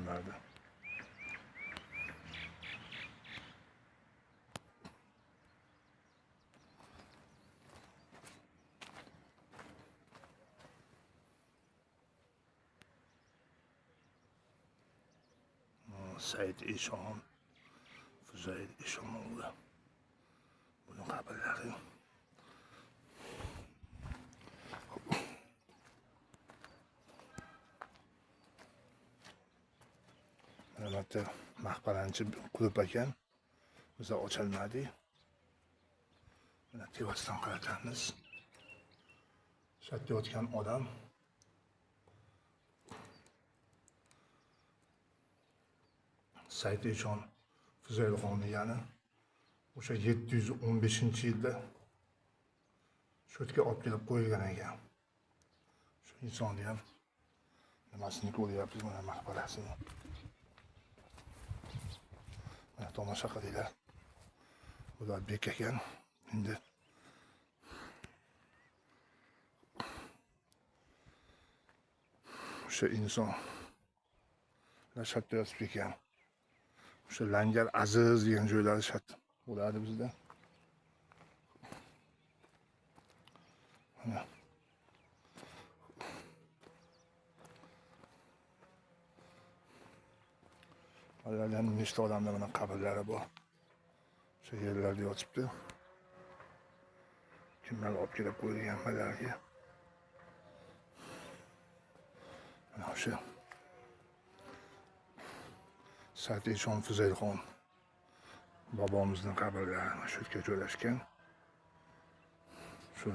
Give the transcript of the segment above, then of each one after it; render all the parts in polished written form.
odamlarni. Said Eshon, Fuzayl Eshonoğlu. Bunun qabrlari. Albatta maqbaranchi klub ekan. Biz ochilmadi. Mana terasdan qaratamiz. Shu yerda yotgan odam Said Eshon Fuzaylxonni, ya'ni o'sha 715-yilda shu yerga olib kelib qo'yilgan ekan. Shu insonni ham nimasini ko'ryapmiz, mana maqbarasini. Mana tomosha qilinglar. Bular bek ekan. Endi o'sha inson shatda yotib ekan. O'sha Langar Aziz degan joylari shat bo'ladi bizda. Mana Ularning nechta odamlar bilan qabrlari bor. O'sha yerlarda yotibdi. Kimlar olib kelib qo'ygan malarga. Mana o'sha Said Eshon Fuzaylxon bobomizning qabrlari shu yerga joylashgan. Shu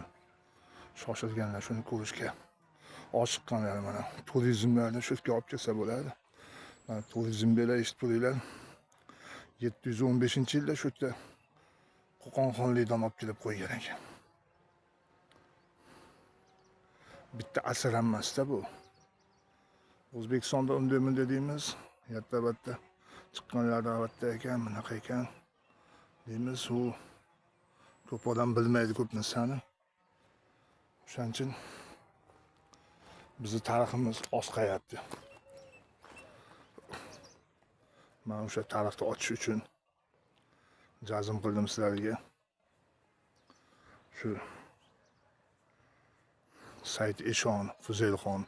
shoshilganlar shuni ko'rishga oshiqqanlar mana turizmlarni shu yerga olib kelsa bo'ladi. Mana turizmdalar eshitib qo'yinglar. 715-yilda shu yerda Qo'qonxonlikdan olib kelib qo'ygan ekan. Bitta asr emasda bu. O'zbekistonda unda deymiz, yatta-batta chiqqanlarda albatta ekan, bunaqa ekan deymiz. U ko'p odam bilmaydi ko'p narsani. O'shaning uchun bizning tariximiz osqayapti. Men o'sha tarixni ochish uchun jazm qildim sizlarga. Shu Said Eshon Fuzaylxon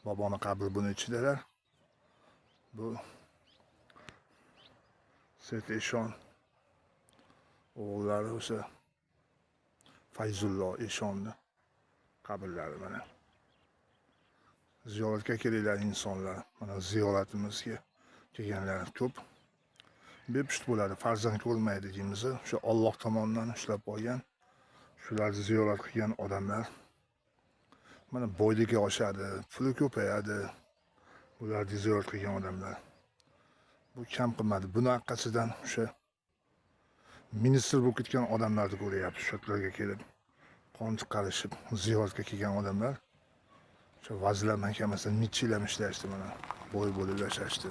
boboni qabri buni ichidalar. Bu Said Eshon o'g'illari o'sha Fayzullo Eshonni qabrlari mana. Ziyoratga kelinglar insonlar. Mana ziyoratimizga kelganlar ko'p. Bepusht bo'ladi, farzand ko'rmaydi deymiz. Shu Alloh tomonidan ushlab qo'ygan. Shularni ziyorat qilgan odamlar mana boyligi oshadi, puli ko'payadi. Bularni ziyorat qilgan odamlar. Bu kam qilmadi. Buni haqqasidan o'sha ministr bo'lib ketgan odamlarni ko'ryapmiz. Shu yerlarga kelib qon chiqarishib ziyoratga kelgan odamlar. Shu Vazirlar Mahkamasida necha yil ishlashdi mana. Boy bo'lib yashashdi.